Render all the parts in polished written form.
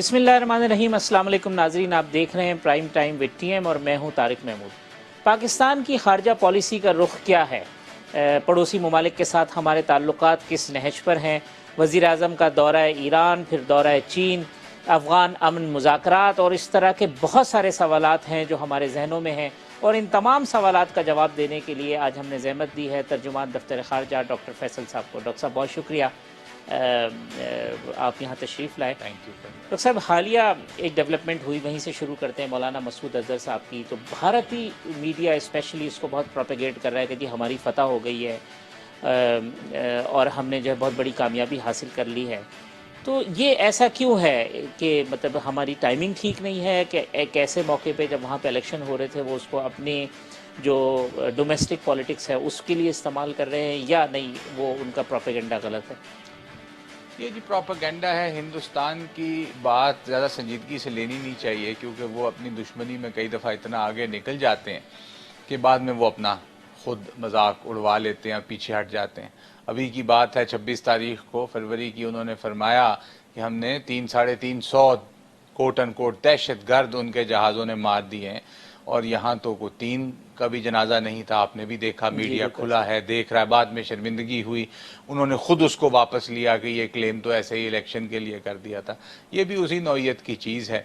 بسم اللہ الرحمن الرحیم۔ السلام علیکم ناظرین، آپ دیکھ رہے ہیں prime time with T M اور میں ہوں طارق محمود۔ پاکستان کی خارجہ پالیسی کا رخ کیا ہے؟ پڑوسی ممالک کے ساتھ ہمارے تعلقات کس نہج پر ہیں؟ وزیر اعظم کا دورہ ایران، پھر دورہ چین، افغان امن مذاکرات اور اس طرح کے بہت سارے سوالات ہیں جو ہمارے ذہنوں میں ہیں، اور ان تمام سوالات کا جواب دینے کے لیے آج ہم نے زحمت دی ہے ترجمان دفتر خارجہ ڈاکٹر فیصل صاحب کو۔ ڈاکٹر صاحب بہت شکریہ آپ یہاں تشریف لائے۔ Thank you. ڈاکٹر صاحب، حالیہ ایک ڈیولپمنٹ ہوئی، وہیں سے شروع کرتے ہیں، مولانا مسعود اظہر صاحب کی۔ تو بھارتی میڈیا اسپیشلی اس کو بہت پروپیگیٹ کر رہا ہے کہ جی ہماری فتح ہو گئی ہے اور ہم نے جو ہے بہت بڑی کامیابی حاصل کر لی ہے۔ تو یہ ایسا کیوں ہے کہ مطلب ہماری ٹائمنگ ٹھیک نہیں ہے کہ ایک ایسے موقع پہ جب وہاں پہ الیکشن ہو رہے تھے وہ اس کو اپنی جو ڈومیسٹک پالیٹکس ہے اس کے لیے استعمال کر رہے ہیں، یا نہیں وہ ان کا پروپیگنڈا غلط ہے؟ یہ جی پروپیگنڈا ہے۔ ہندوستان کی بات زیادہ سنجیدگی سے لینی نہیں چاہیے، کیونکہ وہ اپنی دشمنی میں کئی دفعہ اتنا آگے نکل جاتے ہیں کہ بعد میں وہ اپنا خود مذاق اڑوا لیتے ہیں اور پیچھے ہٹ جاتے ہیں۔ ابھی کی بات ہے 26 تاریخ کو فروری کی، انہوں نے فرمایا کہ ہم نے 350 کوٹ ان کوٹ دہشت گرد ان کے جہازوں نے مار دیے ہیں، اور یہاں تو کوئی 3 کا بھی جنازہ نہیں تھا۔ آپ نے بھی دیکھا، میڈیا کھلا ہے، دیکھ رہا ہے۔ بعد میں شرمندگی ہوئی، انہوں نے خود اس کو واپس لیا کہ یہ کلیم تو ایسے ہی الیکشن کے لیے کر دیا تھا۔ یہ بھی اسی نوعیت کی چیز ہے۔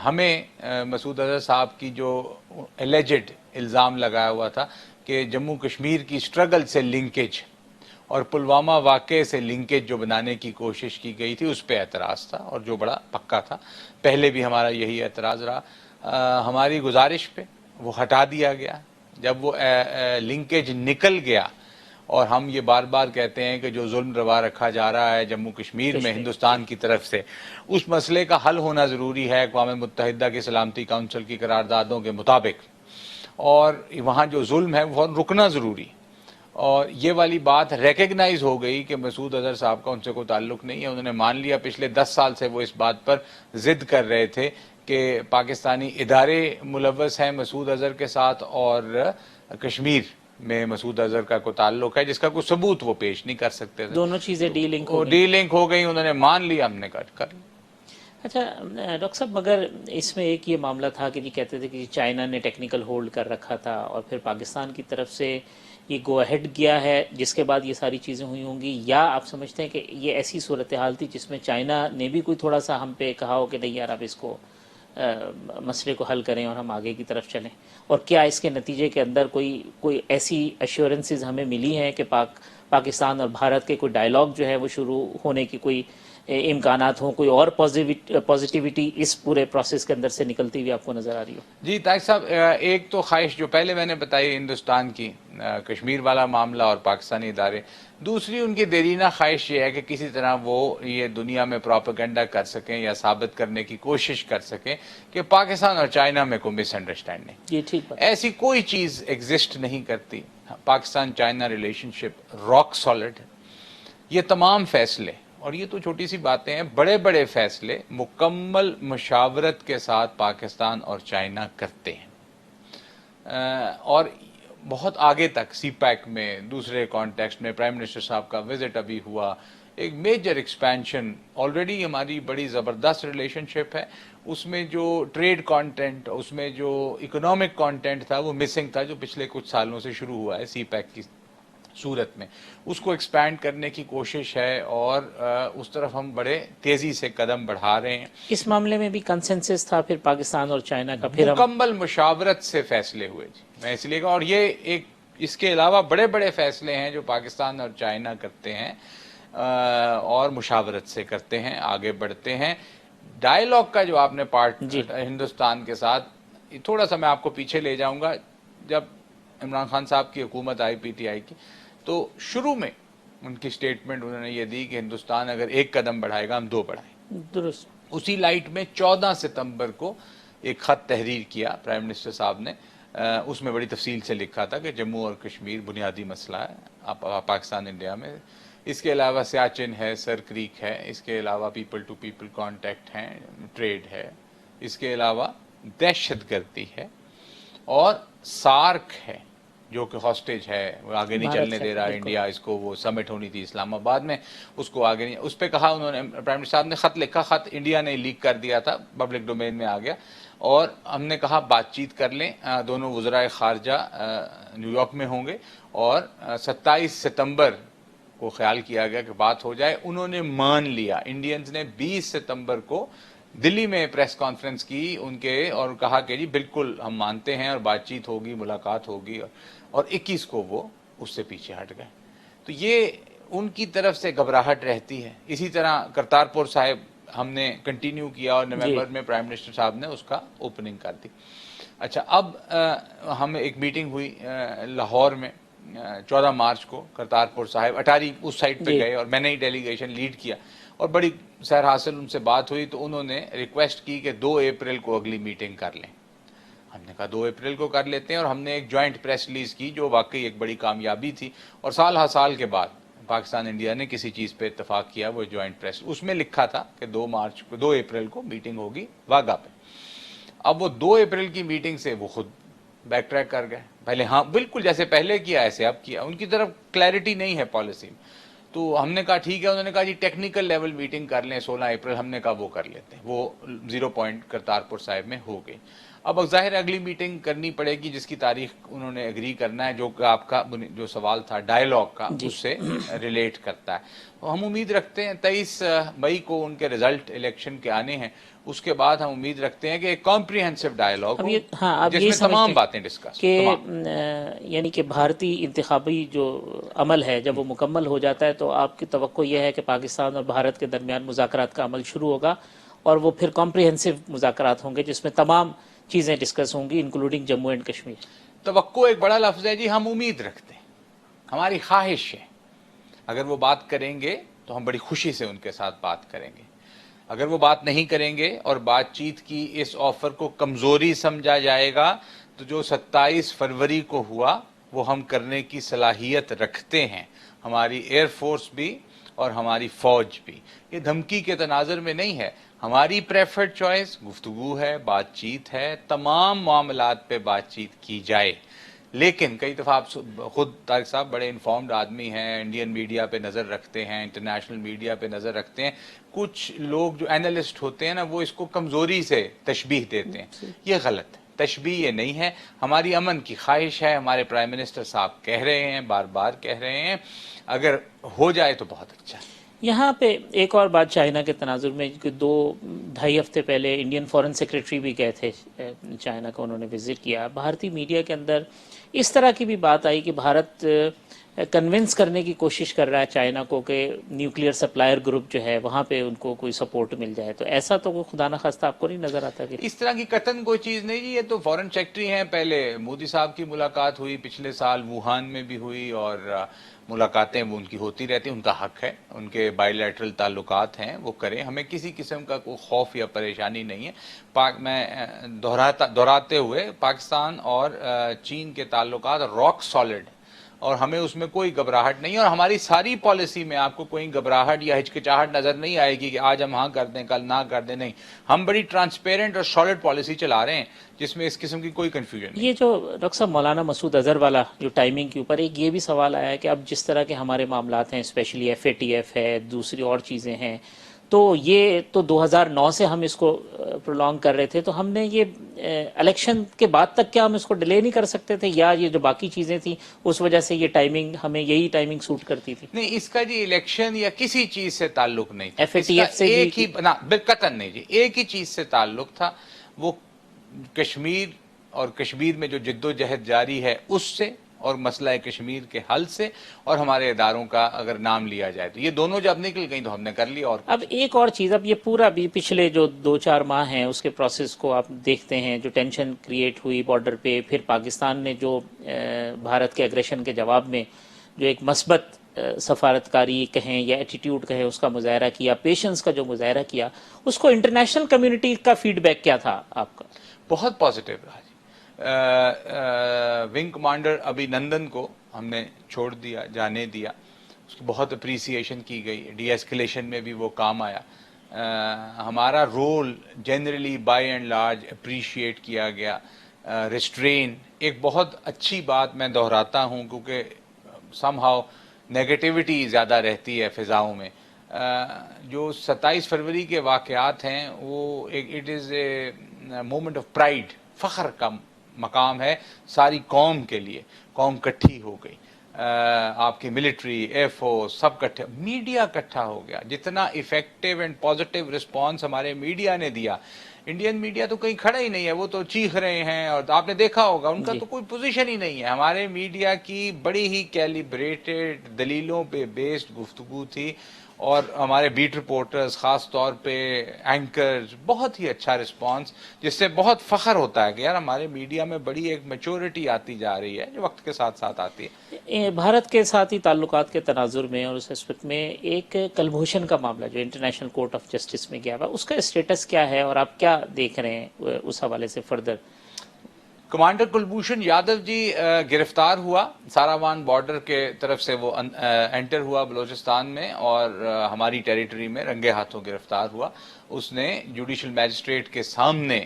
ہمیں مسعود اظہر صاحب کی جو ایلیجڈ الزام لگایا ہوا تھا کہ جموں کشمیر کی سٹرگل سے لنکیج اور پلوامہ واقعے سے لنکیج جو بنانے کی کوشش کی گئی تھی، اس پہ اعتراض تھا، اور جو بڑا پکا تھا۔ پہلے بھی ہمارا یہی اعتراض رہا۔ ہماری گزارش پہ وہ ہٹا دیا گیا جب وہ لنکیج نکل گیا، اور ہم یہ بار بار کہتے ہیں کہ جو ظلم روا رکھا جا رہا ہے جموں کشمیر میں ہندوستان کی طرف سے، اس مسئلے کا حل ہونا ضروری ہے اقوام متحدہ کی سلامتی کونسل کی قراردادوں کے مطابق، اور وہاں جو ظلم ہے وہ رکنا ضروری۔ اور یہ والی بات ریکگنائز ہو گئی کہ مسعود اظہر صاحب کا ان سے کوئی تعلق نہیں ہے۔ انہوں نے مان لیا۔ پچھلے 10 سال سے وہ اس بات پر ضد کر رہے تھے کہ پاکستانی ادارے ملوث ہیں مسعود اظہر کے ساتھ، اور کشمیر میں مسعود اظہر کا کوئی تعلق ہے جس کا کوئی ثبوت وہ پیش نہیں کر سکتے تھے۔ دونوں چیزیں ڈی لنک ہو گئی۔ ڈی لنک ہو گئی، انہوں نے مان لیا، ہم نے کر لیا۔ اچھا ڈاکٹر صاحب، مگر اس میں ایک یہ معاملہ تھا کہ جی کہتے تھے کہ چائنا نے ٹیکنیکل ہولڈ کر رکھا تھا، اور پھر پاکستان کی طرف سے یہ گو اہیڈ گیا ہے جس کے بعد یہ ساری چیزیں ہوئی ہوں گی، یا آپ سمجھتے ہیں کہ یہ ایسی صورتحال تھی جس میں چائنا نے بھی کوئی تھوڑا سا ہم پہ کہا ہو کہ نہیں یار آپ اس کو مسئلے کو حل کریں اور ہم آگے کی طرف چلیں؟ اور کیا اس کے نتیجے کے اندر کوئی ایسی ایشورنسز ہمیں ملی ہیں کہ پاکستان اور بھارت کے کوئی ڈائلاگ جو ہے وہ شروع ہونے کی کوئی امکانات ہوں، کوئی اور پازیٹیوٹی اس پورے پروسیس کے اندر سے نکلتی ہوئی آپ کو نظر آ رہی ہو؟ جی طارق صاحب، ایک تو خواہش جو پہلے میں نے بتائی ہندوستان کی، کشمیر والا معاملہ اور پاکستانی ادارے، دوسری ان کی دیرینہ خواہش یہ ہے کہ کسی طرح وہ یہ دنیا میں پروپیگنڈا کر سکیں یا ثابت کرنے کی کوشش کر سکیں کہ پاکستان اور چائنا میں کوئی مس انڈرسٹینڈنگ، یہ ٹھیک بات۔ ایسی کوئی چیز ایگزسٹ نہیں کرتی۔ پاکستان چائنا ریلیشن شپ راک سالڈ ہے۔ یہ تمام فیصلے، اور یہ تو چھوٹی سی باتیں ہیں، بڑے بڑے فیصلے مکمل مشاورت کے ساتھ پاکستان اور چائنا کرتے ہیں، اور بہت آگے تک سی پیک میں، دوسرے کانٹیکسٹ میں، پرائم منسٹر صاحب کا وزٹ ابھی ہوا، ایک میجر ایکسپینشن، آلریڈی ہماری بڑی زبردست ریلیشن شپ ہے۔ اس میں جو ٹریڈ کانٹینٹ، اس میں جو اکنامک کانٹینٹ تھا وہ مسنگ تھا، جو پچھلے کچھ سالوں سے شروع ہوا ہے سی پیک کی صورت میں، اس کو ایکسپینڈ کرنے کی کوشش ہے، اور اس طرف ہم بڑے تیزی سے قدم بڑھا رہے ہیں۔ اس معاملے میں بھی کنسنسس تھا پھر پاکستان اور چائنا کا؟ پھر مکمل مشاورت سے فیصلے ہوئے جی، میں اس لیے کہا، اور یہ ایک اس کے علاوہ بڑے بڑے فیصلے ہیں جو پاکستان اور چائنا کرتے ہیں، اور مشاورت سے کرتے ہیں، آگے بڑھتے ہیں۔ ڈائیلاگ کا جو آپ نے پارٹ ہندوستان کے ساتھ، تھوڑا سا میں آپ کو پیچھے لے جاؤں گا۔ جب عمران خان صاحب کی حکومت آئی پی ٹی آئی کی، تو شروع میں ان کی سٹیٹمنٹ انہوں نے یہ دی کہ ہندوستان اگر 1 قدم بڑھائے گا ہم 2 بڑھائیں گے۔ درست۔ اسی لائٹ میں 14 ستمبر کو ایک خط تحریر کیا پرائم منسٹر صاحب نے، اس میں بڑی تفصیل سے لکھا تھا کہ جموں اور کشمیر بنیادی مسئلہ ہے پاکستان انڈیا میں، اس کے علاوہ سیاچن ہے، سر کریک ہے، اس کے علاوہ پیپل ٹو پیپل کانٹیکٹ ہیں، ٹریڈ ہے، اس کے علاوہ دہشت گردی ہے، اور سارک ہے، جو کہ ہاسٹیج ہے، وہ آگے نہیں بھارت چلنے ہے، دے رہا بالکل۔ انڈیا اس کو، وہ سمٹ ہونی تھی اسلام آباد میں، اس کو آگے نہیں، اس پہ کہا انہوں نے، پرائم منسٹر صاحب نے خط لکھا، خط انڈیا نے لیک کر دیا تھا، پبلک ڈومین میں آ گیا، اور ہم نے کہا بات چیت کر لیں، دونوں وزرائے خارجہ نیو یارک میں ہوں گے، اور 27 ستمبر کو خیال کیا گیا کہ بات ہو جائے۔ انہوں نے مان لیا، انڈینز نے 20 ستمبر کو دلی میں پریس کانفرنس کی ان کے، اور کہا کہ جی بالکل ہم مانتے ہیں اور بات چیت ہوگی، ملاقات ہوگی، اور 21 کو وہ اس سے پیچھے ہٹ گئے۔ تو یہ ان کی طرف سے گھبراہٹ رہتی ہے۔ اسی طرح کرتارپور صاحب ہم نے کنٹینیو کیا، اور جی نومبر میں پرائم منسٹر صاحب نے اس کا اوپننگ کر دی۔ اچھا، اب ہم ایک میٹنگ ہوئی لاہور میں 14 مارچ کو، کرتارپور صاحب اٹاری اس سائڈ پہ جی گئے، اور میں نے ہی ڈیلیگیشن لیڈ کیا، اور بڑی سیر حاصل ان سے بات ہوئی، تو انہوں نے ریکویسٹ کی کہ 2 اپریل کو اگلی میٹنگ کر لیں۔ ہم نے کہا 2 اپریل کو کر لیتے ہیں، اور ہم نے ایک جوائنٹ پریس ریلیز کی جو واقعی ایک بڑی کامیابی تھی، اور سال ہر سال کے بعد پاکستان انڈیا نے کسی چیز پہ اتفاق کیا، وہ جوائنٹ پریس، اس میں لکھا تھا کہ 2 اپریل کو میٹنگ ہوگی واگا پہ۔ اب وہ 2 اپریل کی میٹنگ سے وہ خود بیک ٹریک کر گئے، پہلے ہاں بالکل جیسے پہلے کیا ایسے اب کیا، ان کی طرف کلیئرٹی نہیں ہے پالیسی میں۔ تو ہم نے کہا ٹھیک ہے، انہوں نے کہا جی ٹیکنیکل لیول میٹنگ کر لیں 16 اپریل، ہم نے کہا وہ کر لیتے ہیں، وہ 0 پوائنٹ کرتارپور صاحب میں ہو گئی۔ اب ظاہر اگلی میٹنگ کرنی پڑے گی جس کی تاریخ انہوں نے اگری کرنا ہے، جو کہ آپ کا جو سوال تھا ڈائیلاگ کا جی اس سے ریلیٹ کرتا ہے۔ تو ہم امید رکھتے ہیں 23 مئی کو ان کے رزلٹ الیکشن کے آنے ہیں، اس کے بعد ہم امید رکھتے ہیں کہ ایک کمپریہنسو ڈائیلاگ اب ہو یہ، ہاں آپ جس یہی میں سمجھتے تمام ہیں باتیں ڈسکس کہ تمام۔ یعنی کہ بھارتی انتخابی جو عمل ہے جب وہ مکمل ہو جاتا ہے تو آپ کی توقع یہ ہے کہ پاکستان اور بھارت کے درمیان مذاکرات کا عمل شروع ہوگا، اور وہ پھر کمپریہنسو مذاکرات ہوں گے جس میں تمام چیزیں ڈسکس ہوں گی انکلوڈنگ جموں اینڈ کشمیر۔ توقع ایک بڑا لفظ ہے جی، ہم امید رکھتے ہیں، ہماری خواہش ہے، اگر وہ بات کریں گے تو ہم بڑی خوشی سے ان کے ساتھ بات کریں گے، اگر وہ بات نہیں کریں گے اور بات چیت کی اس آفر کو کمزوری سمجھا جائے گا، تو جو 27 فروری کو ہوا وہ ہم کرنے کی صلاحیت رکھتے ہیں، ہماری ایئر فورس بھی اور ہماری فوج بھی۔ یہ دھمکی کے تناظر میں نہیں ہے، ہماری پریفرڈ چوائس گفتگو ہے، بات چیت ہے، تمام معاملات پہ بات چیت کی جائے۔ لیکن کئی دفعہ آپ خود طارق صاحب بڑے انفارمڈ آدمی ہیں، انڈین میڈیا پہ نظر رکھتے ہیں، انٹرنیشنل میڈیا پہ نظر رکھتے ہیں، کچھ لوگ جو اینالسٹ ہوتے ہیں نا وہ اس کو کمزوری سے تشبیہ دیتے ہیں، یہ غلط ہے، تشبیہ یہ نہیں ہے، ہماری امن کی خواہش ہے، ہمارے پرائم منسٹر صاحب کہہ رہے ہیں، بار بار کہہ رہے ہیں، اگر ہو جائے تو بہت اچھا ہے۔ یہاں پہ ایک اور بات چائنا کے تناظر میں، کہ 2-2.5 ہفتے پہلے انڈین فورن سیکریٹری بھی گئے تھے چائنا کو، انہوں نے وزٹ کیا، بھارتی میڈیا کے اندر اس طرح کی بھی بات آئی کہ بھارت کنونس کرنے کی کوشش کر رہا ہے چائنا کو کہ نیوکلیئر سپلائر گروپ جو ہے وہاں پہ ان کو کوئی سپورٹ مل جائے، تو ایسا تو کوئی خدا نخواستہ آپ کو نہیں نظر آتا کہ اس طرح کی قطن کوئی چیز نہیں جی، یہ تو فورن سیکٹری ہیں، پہلے مودی صاحب کی ملاقات ہوئی پچھلے سال ووہان میں بھی ہوئی، اور ملاقاتیں وہ ان کی ہوتی رہتی ہیں، ان کا حق ہے، ان کے بائی لیٹرل تعلقات ہیں وہ کریں، ہمیں کسی قسم کا کوئی خوف یا پریشانی نہیں ہے۔ میں دہراتے ہوئے پاکستان اور چین کے تعلقات راک سالڈ، اور ہمیں اس میں کوئی گھبراہٹ نہیں ہے، اور ہماری ساری پالیسی میں آپ کو کوئی گھبراہٹ یا ہچکچاہٹ نظر نہیں آئے گی کہ آج ہم ہاں کر دیں کل نہ کر دیں، نہیں، ہم بڑی ٹرانسپیرنٹ اور سالڈ پالیسی چلا رہے ہیں جس میں اس قسم کی کوئی کنفیوژن نہیں۔ یہ جو ڈاکٹر صاحب مولانا مسعود اظہر والا جو ٹائمنگ کے اوپر ایک یہ بھی سوال آیا ہے کہ اب جس طرح کے ہمارے معاملات ہیں، اسپیشلی FATF ہے، دوسری اور چیزیں ہیں، تو یہ تو 2009 سے ہم اس کو پرولونگ کر رہے تھے، تو ہم نے یہ الیکشن کے بعد تک کیا ہم اس کو ڈیلے نہیں کر سکتے تھے، یا یہ جو باقی چیزیں تھیں اس وجہ سے یہ ٹائمنگ ہمیں یہی ٹائمنگ سوٹ کرتی تھی؟ نہیں، اس کا جی الیکشن یا کسی چیز سے تعلق نہیں تھا، اس کا FATF سے بھی ایک ہی بالقطن نہیں جی، ایک ہی چیز سے تعلق تھا، وہ کشمیر اور کشمیر میں جو جد و جہد جاری ہے اس سے، اور مسئلہ کشمیر کے حل سے، اور ہمارے اداروں کا اگر نام لیا جائے تو یہ دونوں جب نکل گئیں تو ہم نے کر لیا۔ اور اب ایک اور چیز، اب یہ پورا بھی پچھلے جو 2-4 ماہ ہیں اس کے پروسیس کو آپ دیکھتے ہیں، جو ٹینشن کریٹ ہوئی بارڈر پہ، پھر پاکستان نے جو بھارت کے اگریشن کے جواب میں جو ایک مثبت سفارتکاری کہیں یا ایٹیٹیوڈ کہیں اس کا مظاہرہ کیا، پیشنس کا جو مظاہرہ کیا، اس کو انٹرنیشنل کمیونٹی کا فیڈ بیک کیا تھا آپ کا؟ بہت پازیٹیو رہا جی۔ ونگ کمانڈر ابھی نندن کو ہم نے چھوڑ دیا، جانے دیا، اس کی بہت اپریسیشن کی گئی، ڈی ایسکلیشن میں بھی وہ کام آیا، ہمارا role generally by and large appreciate کیا گیا، ریسٹرین. ایک بہت اچھی بات میں دہراتا ہوں کیونکہ سم ہاؤ نیگیٹیوٹی زیادہ رہتی ہے فضاؤں میں. جو 27 فروری کے واقعات ہیں وہ it is a moment of pride, فخر کا مقام ہے ساری قوم کے لیے. قوم کٹھی ہو گئی, آپ کی ملٹری, ایئر فورس سب کٹھے, میڈیا کٹھا ہو گیا. جتنا افیکٹو اینڈ پازیٹیو رسپانس ہمارے میڈیا نے دیا, انڈین میڈیا تو کہیں کھڑا ہی نہیں ہے, وہ تو چیخ رہے ہیں اور آپ نے دیکھا ہوگا ان کا تو کوئی پوزیشن ہی نہیں ہے. ہمارے میڈیا کی بڑی ہی کیلیبریٹڈ دلیلوں پہ بیسڈ گفتگو تھی, اور ہمارے بیٹ رپورٹرز خاص طور پہ اینکرز, بہت ہی اچھا رسپانس, جس سے بہت فخر ہوتا ہے کہ یار ہمارے میڈیا میں بڑی ایک میچورٹی آتی جا رہی ہے جو وقت کے ساتھ ساتھ آتی ہے. بھارت کے ساتھ ہی تعلقات کے تناظر میں اور اس اسپیکٹ میں ایک کلبھوشن کا معاملہ جو انٹرنیشنل کورٹ آف جسٹس میں گیا ہوا, اس کا اسٹیٹس کیا ہے اور آپ کیا دیکھ رہے ہیں اس حوالے سے فردر؟ کمانڈر کلبھوشن یادو جی گرفتار ہوا, ساراوان بارڈر کے طرف سے وہ انٹر ہوا بلوچستان میں, اور ہماری ٹیریٹری میں رنگے ہاتھوں گرفتار ہوا. اس نے جوڈیشل میجسٹریٹ کے سامنے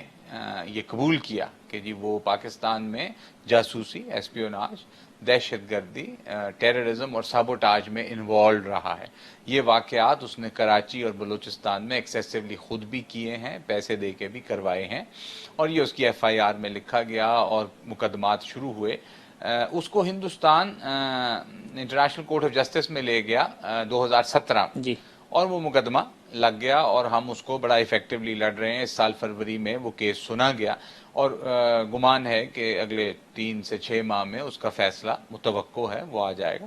یہ قبول کیا کہ جی وہ پاکستان میں جاسوسی, ایسپیوناج, دہشت گردی, ٹیررزم اور سابوٹاج میں انوالوڈ رہا ہے. یہ واقعات اس نے کراچی اور بلوچستان میں ایکسیسولی خود بھی کیے ہیں, پیسے دے کے بھی کروائے ہیں, اور یہ اس کی ایف آئی آر میں لکھا گیا اور مقدمات شروع ہوئے. اس کو Hindustan international court of justice میں لے گیا 2017 جی, اور وہ مقدمہ لگ گیا, اور ہم اس کو بڑا ایفیکٹولی لڑ رہے ہیں. اس سال فروری میں وہ کیس سنا گیا, اور گمان ہے کہ اگلے 3 سے 6 ماہ میں اس کا فیصلہ متوقع ہے, وہ آ جائے گا.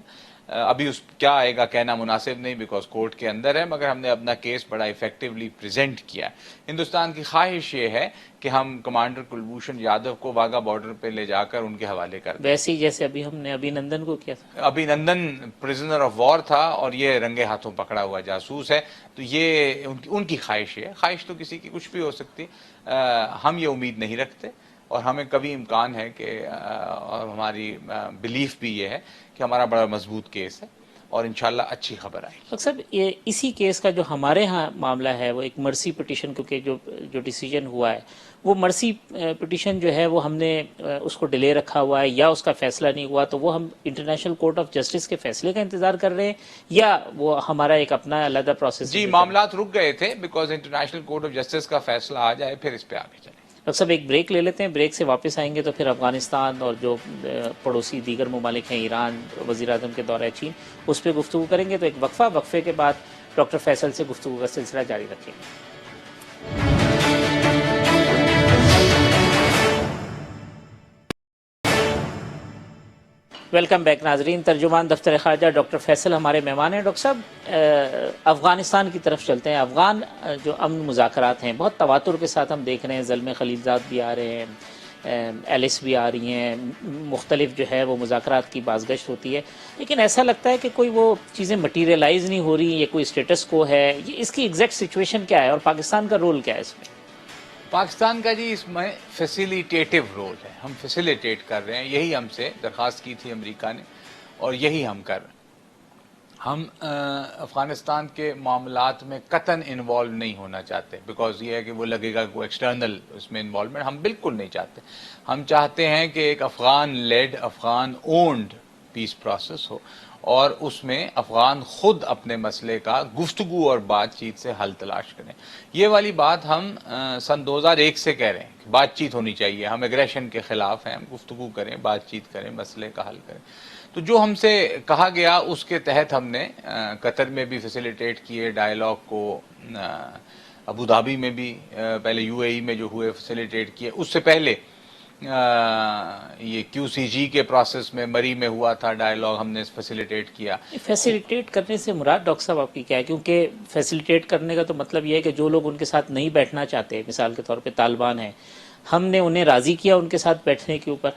ابھی اس کیا آئے گا کہنا مناسب نہیں بیکاز کورٹ کے اندر ہے, مگر ہم نے اپنا کیس بڑا ایفیکٹولی پریزنٹ کیا. ہندوستان کی خواہش یہ ہے کہ ہم کمانڈر کلبھوشن یادو کو واگا بارڈر پہ لے جا کر ان کے حوالے کر دیں. ویسے ہی جیسے ابھی ہم نے ابھی نندن کو کیا تھا. ابھی نندن پرزنر آف وار تھا اور یہ رنگے ہاتھوں پکڑا ہوا جاسوس ہے, تو یہ ان کی خواہش ہے. خواہش تو کسی کی کچھ بھی ہو سکتی, ہم یہ امید نہیں رکھتے, اور ہمیں کبھی امکان ہے کہ اور ہماری بلیف بھی یہ ہے کہ ہمارا بڑا مضبوط کیس ہے اور انشاءاللہ اچھی خبر آئے گی. ڈاکٹر صاحب, یہ اسی کیس کا جو ہمارے ہاں معاملہ ہے وہ ایک مرسی پٹیشن, کیونکہ جو ڈیسیجن ہوا ہے وہ مرسی پٹیشن جو ہے وہ ہم نے اس کو ڈیلے رکھا ہوا ہے, یا اس کا فیصلہ نہیں ہوا تو وہ ہم انٹرنیشنل کورٹ آف جسٹس کے فیصلے کا انتظار کر رہے ہیں, یا وہ ہمارا ایک اپنا علیحدہ پروسیس؟ جی, معاملات رک گئے تھے because international court of justice کا فیصلہ آ جائے پھر اس پہ آگے چلیں. ڈاکٹر صاحب ایک بریک لے لیتے ہیں, بریک سے واپس آئیں گے تو پھر افغانستان اور جو پڑوسی دیگر ممالک ہیں, ایران, وزیر اعظم کے دورہ چین, اس پہ گفتگو کریں گے. تو ایک وقفے کے بعد ڈاکٹر فیصل سے گفتگو کا سلسلہ جاری رکھیں گے. ویلکم بیک ناظرین. ترجمان دفتر خارجہ ڈاکٹر فیصل ہمارے مہمان ہیں. ڈاکٹر صاحب افغانستان کی طرف چلتے ہیں. افغان جو امن مذاکرات ہیں بہت تواتر کے ساتھ ہم دیکھ رہے ہیں, زلمے خلیلزاد بھی آ رہے ہیں, ایلس بھی آ رہی ہیں, مختلف جو ہے وہ مذاکرات کی بازگشت ہوتی ہے, لیکن ایسا لگتا ہے کہ کوئی وہ چیزیں مٹیریلائز نہیں ہو رہی, یہ کوئی اسٹیٹس کو ہے. یہ اس کی ایگزیکٹ سچویشن کیا ہے اور پاکستان کا رول کیا ہے اس میں؟ پاکستان کا جی اس میں فیسیلیٹیٹو رول ہے, ہم فیسیلیٹیٹ کر رہے ہیں. یہی ہم سے درخواست کی تھی امریکہ نے اور یہی ہم کر رہے ہیں. ہم افغانستان کے معاملات میں قطعاً انوالو نہیں ہونا چاہتے بیکاز یہ ہے کہ وہ لگے گا کوئی ایکسٹرنل اس میں انوالومنٹ, ہم بالکل نہیں چاہتے. ہم چاہتے ہیں کہ ایک Afghan lead, Afghan owned peace process ہو, اور اس میں افغان خود اپنے مسئلے کا گفتگو اور بات چیت سے حل تلاش کریں. یہ والی بات ہم سن 2001 سے کہہ رہے ہیں کہ بات چیت ہونی چاہیے, ہم ایگریشن کے خلاف ہیں, ہم گفتگو کریں, بات چیت کریں, مسئلے کا حل کریں. تو جو ہم سے کہا گیا اس کے تحت ہم نے قطر میں بھی فیسیلیٹیٹ کیے ڈائیلاگ کو, ابو دھابی میں بھی, پہلے یو اے ای میں جو ہوئے فیسیلیٹیٹ کیے. اس سے پہلے یہ کیو سی جی کے پروسیس میں مری میں ہوا تھا ڈائیلاگ, ہم نے فیسیلیٹیٹ کیا. فیسیلیٹیٹ کرنے سے مراد ڈاکٹر صاحب آپ کی کیا ہے؟ کیونکہ فیسیلیٹیٹ کرنے کا تو مطلب یہ ہے کہ جو لوگ ان کے ساتھ نہیں بیٹھنا چاہتے, مثال کے طور پہ طالبان ہیں, ہم نے انہیں راضی کیا ان کے ساتھ بیٹھنے کے اوپر,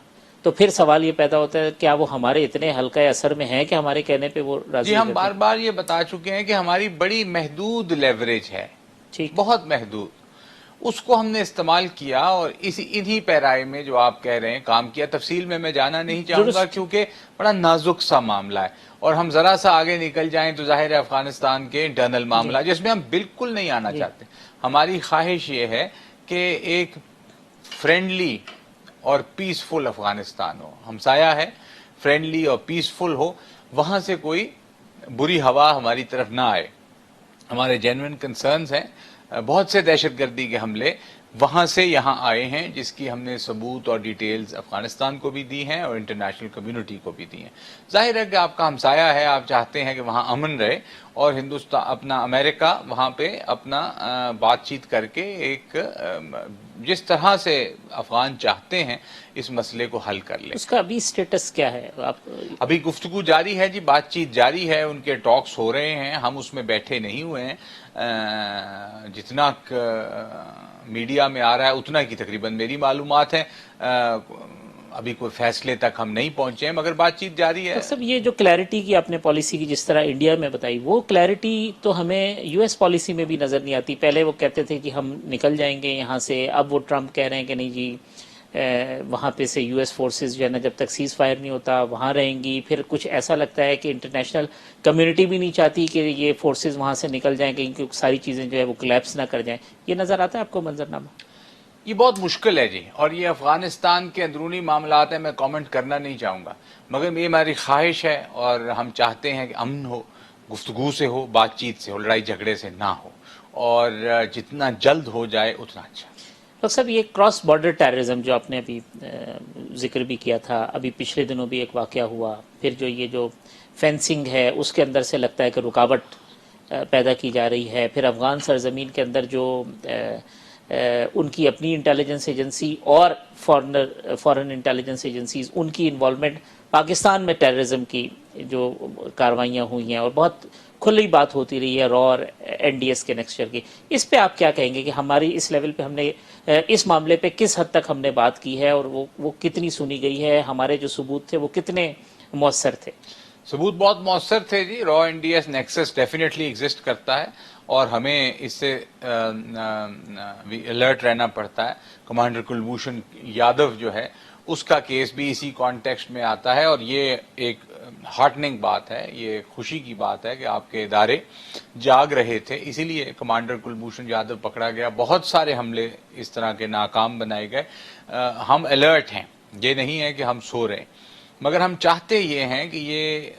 تو پھر سوال یہ پیدا ہوتا ہے کیا وہ ہمارے اتنے حلقہ اثر میں ہیں کہ ہمارے کہنے پہ وہ راضی؟ جی, ہم بار بار یہ بتا چکے ہیں کہ ہماری بڑی محدود لیوریج ہے, بہت محدود. اس کو ہم نے استعمال کیا اور انہی پیرائے میں جو آپ کہہ رہے ہیں کام کیا. تفصیل میں جانا نہیں چاہوں گا کیونکہ بڑا نازک سا معاملہ ہے, اور ہم ذرا سا آگے نکل جائیں تو ظاہر ہے افغانستان کے انٹرنل معاملہ جس میں ہم بالکل نہیں آنا چاہتے. ہماری خواہش یہ ہے کہ ایک فرینڈلی اور پیسفل افغانستان ہو، ہمسایہ ہے، فرینڈلی اور پیسفل ہو، وہاں سے کوئی بری ہوا ہماری طرف نہ آئے. ہمارے جینوئن کنسرنز ہیں. بہت سے دہشت گردی کے حملے وہاں سے یہاں آئے ہیں، جس کی ہم نے ثبوت اور ڈیٹیلز افغانستان کو بھی دی ہیں اور انٹرنیشنل کمیونٹی کو بھی دی ہیں. ظاہر ہے کہ آپ کا ہمسایہ ہے، آپ چاہتے ہیں کہ وہاں امن رہے، اور ہندوستان اپنا امریکہ وہاں پہ اپنا بات چیت کر کے ایک جس طرح سے افغان چاہتے ہیں اس مسئلے کو حل کر لے. اس کا ابھی سٹیٹس کیا ہے؟ آپ ابھی گفتگو جاری ہے جی، بات چیت جاری ہے، ان کے ٹاکس ہو رہے ہیں، ہم اس میں بیٹھے نہیں ہوئے ہیں. جتنا میڈیا میں آ رہا ہے اتنا کی تقریباً میری معلومات ہیں. ابھی کوئی فیصلے تک ہم نہیں پہنچے ہیں، مگر بات چیت جاری ہے. ڈاکٹر صاحب، یہ جو کلیئرٹی کی آپ نے پالیسی کی جس طرح انڈیا میں بتائی، وہ کلیئرٹی تو ہمیں یو ایس پالیسی میں بھی نظر نہیں آتی. پہلے وہ کہتے تھے کہ ہم نکل جائیں گے یہاں سے، اب وہ ٹرمپ کہہ رہے ہیں کہ نہیں جی، وہاں پہ سے یو ایس فورسز جو ہے نا جب تک سیز فائر نہیں ہوتا وہاں رہیں گی. پھر کچھ ایسا لگتا ہے کہ انٹرنیشنل کمیونٹی بھی نہیں چاہتی کہ یہ فورسز وہاں سے نکل جائیں، کیونکہ ساری چیزیں جو ہے وہ کلیپس نہ کر جائیں. یہ نظر آتا ہے آپ کو منظرنامہ؟ یہ بہت مشکل ہے جی، اور یہ افغانستان کے اندرونی معاملات ہیں، میں کامنٹ کرنا نہیں چاہوں گا، مگر یہ ہماری خواہش ہے اور ہم چاہتے ہیں کہ امن ہو، گفتگو سے ہو، بات چیت سے ہو، لڑائی جھگڑے سے نہ ہو، اور جتنا جلد ہو جائے اتنا اچھا. ڈاکٹر صاحب، یہ کراس بارڈر ٹیررزم جو آپ نے ابھی ذکر بھی کیا تھا، ابھی پچھلے دنوں بھی ایک واقعہ ہوا، پھر جو یہ جو فینسنگ ہے اس کے اندر سے لگتا ہے کہ رکاوٹ پیدا کی جا رہی ہے. پھر افغان سرزمین کے اندر جو ان کی اپنی انٹیلیجنس ایجنسی اور فارن انٹیلیجنس ایجنسیز، ان کی انوالومنٹ پاکستان میں ٹیررزم کی جو کاروائیاں ہوئی ہیں، اور بہت کھلی بات ہوتی رہی ہے را اور این ڈی ایس کے نیکسچر کی. اس پہ آپ کیا کہیں گے کہ ہماری اس لیول پہ ہم نے اس معاملے پہ کس حد تک ہم نے بات کی ہے، اور وہ کتنی سنی گئی ہے؟ ہمارے جو ثبوت تھے وہ کتنے مؤثر تھے؟ ثبوت بہت مؤثر تھے جی. را N D S nexus definitely exist کرتا ہے، اور ہمیں اس سے الرٹ رہنا پڑتا ہے. کمانڈر کلبھوشن یادو جو ہے اس کا کیس بھی اسی کانٹیکسٹ میں آتا ہے، اور یہ ایک ہارٹننگ بات ہے، یہ خوشی کی بات ہے کہ آپ کے ادارے جاگ رہے تھے، اسی لیے کمانڈر کلبھوشن یادو پکڑا گیا. بہت سارے حملے اس طرح کے ناکام بنائے گئے. ہم الرٹ ہیں، یہ نہیں ہے کہ ہم سو رہے ہیں، مگر ہم چاہتے یہ ہیں کہ یہ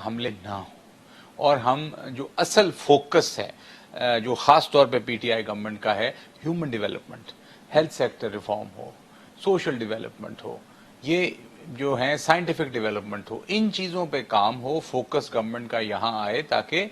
حملے نہ ہوں، اور ہم جو اصل فوکس ہے جو خاص طور پہ پی ٹی آئی گورنمنٹ کا ہے، human development, health sector reform ہو، سوشل ڈیولپمنٹ ہو، یہ جو ہیں سائنٹیفک ڈیولپمنٹ ہو، ان چیزوں پہ کام ہو. فوکس گورنمنٹ کا یہاں آئے تاکہ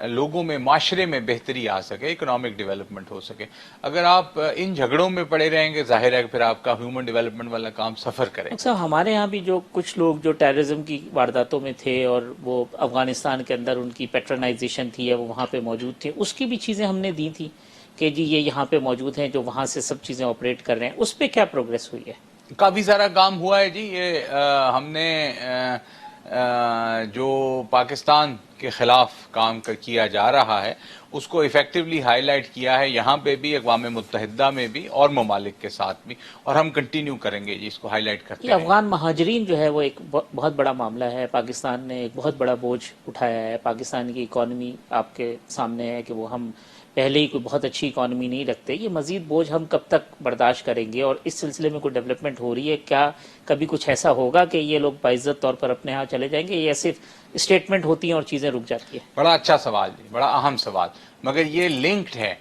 لوگوں میں، معاشرے میں بہتری آ سکے، اکنامک ڈیولپمنٹ ہو سکے. اگر آپ ان جھگڑوں میں پڑے رہیں گے، ظاہر ہے کہ پھر آپ کا ہیومن ڈیولپمنٹ والا کام سفر کرے. ڈاکٹر صاحب، ہمارے ہاں بھی جو کچھ لوگ جو ٹیررزم کی وارداتوں میں تھے اور وہ افغانستان کے اندر ان کی پیٹرنائزیشن تھی یا وہ وہاں پہ موجود تھے، اس کی بھی چیزیں ہم نے دی تھی کہ جی یہ یہاں پہ موجود ہیں جو وہاں سے سب چیزیں آپریٹ کر رہے ہیں. اس پہ کیا پروگریس ہوئی ہے؟ کافی سارا کام ہوا ہے جی. یہ ہم نے جو پاکستان کے خلاف کام کیا جا رہا ہے اس کو ایفیکٹولی ہائی لائٹ کیا ہے، یہاں پہ بھی، اقوام متحدہ میں بھی، اور ممالک کے ساتھ بھی، اور ہم کنٹینیو کریں گے جی اس کو ہائی لائٹ کرتے یہ ہیں. افغان مہاجرین جو ہے وہ ایک بہت بڑا معاملہ ہے. پاکستان نے ایک بہت بڑا بوجھ اٹھایا ہے. پاکستان کی اکانومی آپ کے سامنے ہے کہ وہ ہم پہلے ہی کوئی بہت اچھی اکانومی نہیں رکھتے. یہ مزید بوجھ ہم کب تک برداشت کریں گے؟ اور اس سلسلے میں کوئی ڈیولپمنٹ ہو رہی ہے کیا؟ کبھی کچھ ایسا ہوگا کہ یہ لوگ باعزت طور پر اپنے ہاں چلے جائیں گے، یا صرف اسٹیٹمنٹ ہوتی ہیں اور چیزیں رک جاتی ہیں؟ بڑا اچھا سوال جی، بڑا اہم سوال، مگر یہ لنکڈ ہے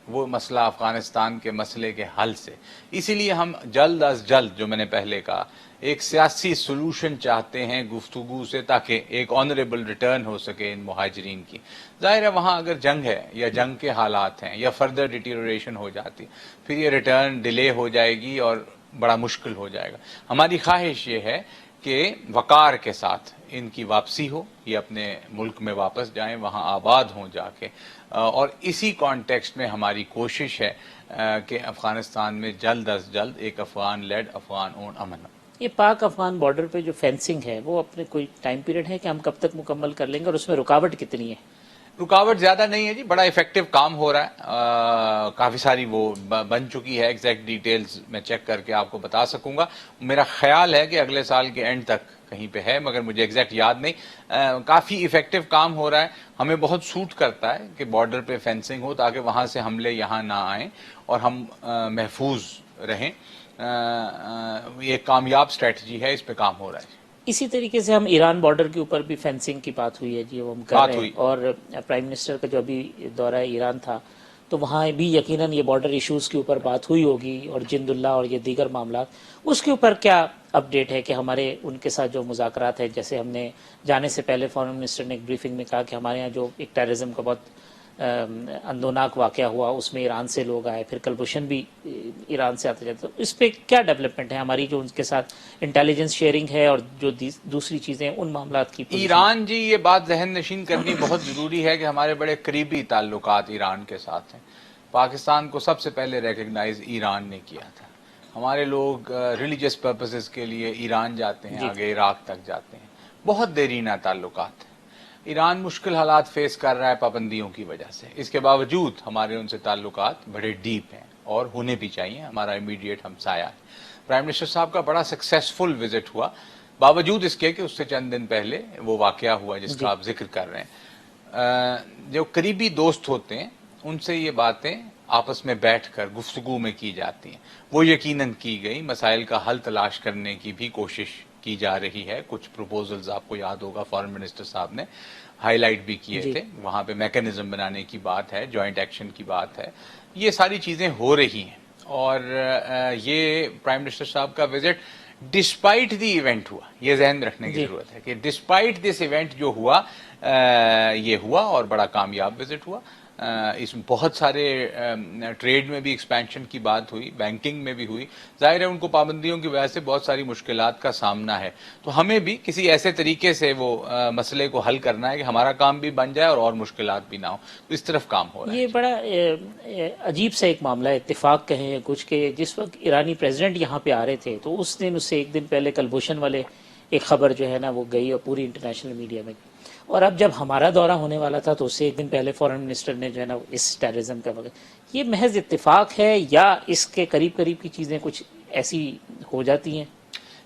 وہ مسئلہ افغانستان کے مسئلے کے حل سے. اسی لیے ہم جلد از جلد، جو میں نے پہلے کہا، ایک سیاسی سولوشن چاہتے ہیں گفتگو سے، تاکہ ایک آنریبل ریٹرن ہو سکے ان مہاجرین کی. ظاہر ہے وہاں اگر جنگ ہے یا جنگ کے حالات ہیں یا فردر ڈیٹیریوریشن ہو جاتی، پھر یہ ریٹرن ڈیلے ہو جائے گی اور بڑا مشکل ہو جائے گا. ہماری خواہش یہ ہے کہ وقار کے ساتھ ان کی واپسی ہو، یہ اپنے ملک میں واپس جائیں، وہاں آباد ہوں جا کے. اور اسی کانٹیکسٹ میں ہماری کوشش ہے کہ افغانستان میں جلد از جلد ایک افغان لیڈ، افغان اون امن ہو. یہ پاک افغان بارڈر پہ جو فینسنگ ہے وہ اپنے کوئی ٹائم پیریڈ ہے کہ ہم کب تک مکمل کر لیں گے، اور اس میں رکاوٹ کتنی ہے؟ رکاوٹ زیادہ نہیں ہے جی، بڑا ایفیکٹو کام ہو رہا ہے. کافی ساری وہ بن چکی ہے، ایگزیکٹ ڈیٹیلز میں چیک کر کے آپ کو بتا سکوں گا. میرا خیال ہے کہ اگلے سال کے اینڈ تک کہیں پہ ہے، مگر مجھے ایگزیکٹ یاد نہیں. کافی ایفیکٹو کام ہو رہا ہے. ہمیں بہت سوٹ کرتا ہے کہ بارڈر پہ فینسنگ ہو، تاکہ وہاں سے حملے یہاں نہ آئیں اور ہم محفوظ رہیں. یہ کامیاب اسٹریٹجی ہے, اس پہ کام ہو رہا ہے. اسی طریقے سے ہم ایران بارڈر کے اوپر بھی فینسنگ کی بات ہوئی ہے جی, وہ ہم کر رہے ہیں, اور پرائم منسٹر کا جو ابھی دورہ ایران تھا تو وہاں بھی یقیناً یہ بارڈر ایشوز کے اوپر بات ہوئی ہوگی, اور جند اللہ اور یہ دیگر معاملات, اس کے اوپر کیا اپڈیٹ ہے کہ ہمارے ان کے ساتھ جو مذاکرات ہیں, جیسے ہم نے جانے سے پہلے فارن منسٹر نے ایک بریفنگ میں کہا کہ ہمارے یہاں جو ایک ٹیررزم کا بہت اندوناک واقعہ ہوا اس میں ایران سے لوگ آئے, پھر کلبھوشن بھی ایران سے آتے جاتے, تو اس پہ کیا ڈیولپمنٹ ہے ہماری جو ان کے ساتھ انٹیلیجنس شیئرنگ ہے اور جو دوسری چیزیں ان معاملات کی position؟ ایران جی, یہ بات ذہن نشین کرنی بہت ضروری ہے کہ ہمارے بڑے قریبی تعلقات ایران کے ساتھ ہیں. پاکستان کو سب سے پہلے ریکگنائز ایران نے کیا تھا. ہمارے لوگ ریلیجس پرپسز کے لیے ایران جاتے ہیں, آگے عراق تک جاتے ہیں. بہت دیرینہ تعلقات ہیں. ایران مشکل حالات فیس کر رہا ہے پابندیوں کی وجہ سے, اس کے باوجود ہمارے ان سے تعلقات بڑے ڈیپ ہیں اور ہونے بھی چاہیے. ہمارا امیڈیٹ ہمسایہ ہے. پرائم منسٹر صاحب کا بڑا سکسیسفل وزٹ ہوا, باوجود اس کے کہ اس سے چند دن پہلے وہ واقعہ ہوا جس کا آپ ذکر کر رہے ہیں. جو قریبی دوست ہوتے ہیں ان سے یہ باتیں آپس میں بیٹھ کر گفتگو میں کی جاتی ہیں, وہ یقیناً کی گئی. مسائل کا حل تلاش کرنے کی بھی کوشش کی جا رہی ہے. کچھ پروپوزلز آپ کو یاد ہوگا فارن منسٹر صاحب نے ہائی لائٹ بھی کیے تھے, وہاں پہ میکینزم بنانے کی بات ہے, جوائنٹ ایکشن کی بات ہے. یہ ساری چیزیں ہو رہی ہیں, اور یہ پرائم منسٹر صاحب کا وزٹ ڈسپائٹ دی ایونٹ ہوا. یہ ذہن میں رکھنے کی ضرورت ہے کہ ڈسپائٹ دس ایونٹ جو ہوا یہ ہوا اور بڑا کامیاب وزٹ ہوا. اس میں بہت سارے ٹریڈ میں بھی ایکسپینشن کی بات ہوئی, بینکنگ میں بھی ہوئی. ظاہر ہے ان کو پابندیوں کی وجہ سے بہت ساری مشکلات کا سامنا ہے, تو ہمیں بھی کسی ایسے طریقے سے وہ مسئلے کو حل کرنا ہے کہ ہمارا کام بھی بن جائے اور مشکلات بھی نہ ہو. تو اس طرف کام ہو رہا ہے. یہ بڑا عجیب سا ایک معاملہ ہے, اتفاق کہیں کچھ, کہ جس وقت ایرانی پریزیڈنٹ یہاں پہ آ رہے تھے تو اس دن, اس سے ایک دن پہلے کلبھوشن والے ایک خبر جو ہے نا وہ گئی اور پوری انٹرنیشنل میڈیا میں, اور اب جب ہمارا دورہ ہونے والا تھا تو اس سے ایک دن پہلے فارن منسٹر نے جو ہے نا اس ٹیررزم کا وقت. یہ محض اتفاق ہے یا اس کے قریب قریب کی چیزیں کچھ ایسی ہو جاتی ہیں؟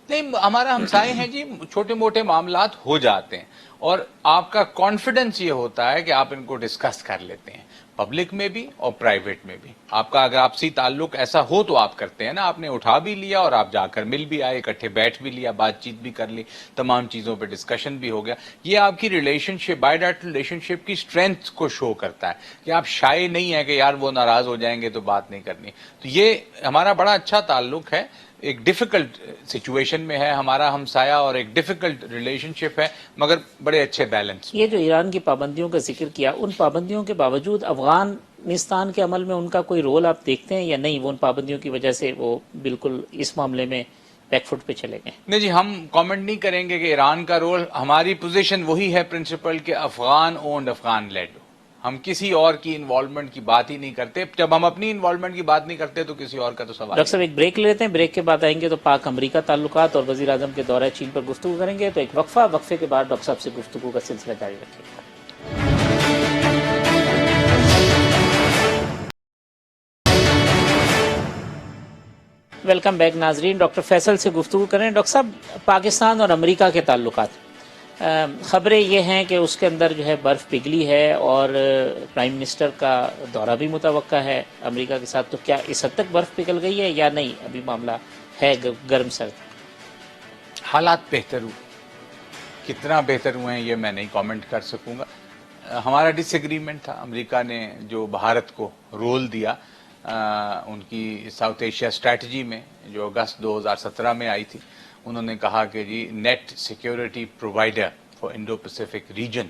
نہیں, ہمارا ہمسائے ہیں جی, چھوٹے موٹے معاملات ہو جاتے ہیں, اور آپ کا کانفیڈنس یہ ہوتا ہے کہ آپ ان کو ڈسکس کر لیتے ہیں, پبلک میں بھی اور پرائیویٹ میں بھی. آپ کا اگر آپسی تعلق ایسا ہو تو آپ کرتے ہیں نا, آپ نے اٹھا بھی لیا اور آپ جا کر مل بھی آئے, اکٹھے بیٹھ بھی لیا, بات چیت بھی کر لی, تمام چیزوں پہ ڈسکشن بھی ہو گیا. یہ آپ کی relationship, by date relationship کی اسٹرینتھ کو شو کرتا ہے کہ آپ شائع نہیں ہے کہ یار وہ ناراض ہو جائیں گے تو بات نہیں کرنی. تو یہ ہمارا بڑا اچھا تعلق ہے. ایک ڈیفیکلٹ سچویشن میں ہے ہمارا ہمسایہ, اور ایک ڈیفیکلٹ ریلیشن شپ ہے, مگر بڑے اچھے بیلنس. یہ جو ایران کی پابندیوں کا ذکر کیا, ان پابندیوں کے باوجود افغانستان کے عمل میں ان کا کوئی رول آپ دیکھتے ہیں یا نہیں؟ وہ ان پابندیوں کی وجہ سے وہ بالکل اس معاملے میں بیک فٹ پہ چلے گئے. نہیں جی, ہم کامنٹ نہیں کریں گے کہ ایران کا رول. ہماری پوزیشن وہی ہے پرنسپل کہ افغان اونڈ, افغان لیڈ. ہم کسی اور کی انوالومنٹ کی بات ہی نہیں کرتے. جب ہم اپنی انوالومنٹ کی بات نہیں کرتے تو کسی اور کا تو سوال. ڈاکٹر صاحب ایک بریک لیتے ہیں, بریک کے بعد آئیں گے تو پاک امریکہ تعلقات اور وزیر اعظم کے دورہ چین پر گفتگو کریں گے. تو ایک وقفہ, وقفے کے بعد ڈاکٹر صاحب سے گفتگو کا سلسلہ جاری رکھیں گے. ویلکم بیک ناظرین, ڈاکٹر فیصل سے گفتگو کریں. ڈاکٹر صاحب, پاکستان اور امریکہ کے تعلقات, خبریں یہ ہیں کہ اس کے اندر جو ہے برف پگھلی ہے اور پرائم منسٹر کا دورہ بھی متوقع ہے امریکہ کے ساتھ. تو کیا اس حد تک برف پگھل گئی ہے یا نہیں, ابھی معاملہ ہے گرم سرد؟ حالات بہتر ہوئے, کتنا بہتر ہوئے ہیں یہ میں نہیں کامنٹ کر سکوں گا. ہمارا ڈس ایگریمنٹ تھا. امریکہ نے جو بھارت کو رول دیا ان کی ساؤتھ ایشیا اسٹریٹجی میں جو اگست 2017 میں آئی تھی, انہوں نے کہا کہ جی net security provider for Indo Pacific region.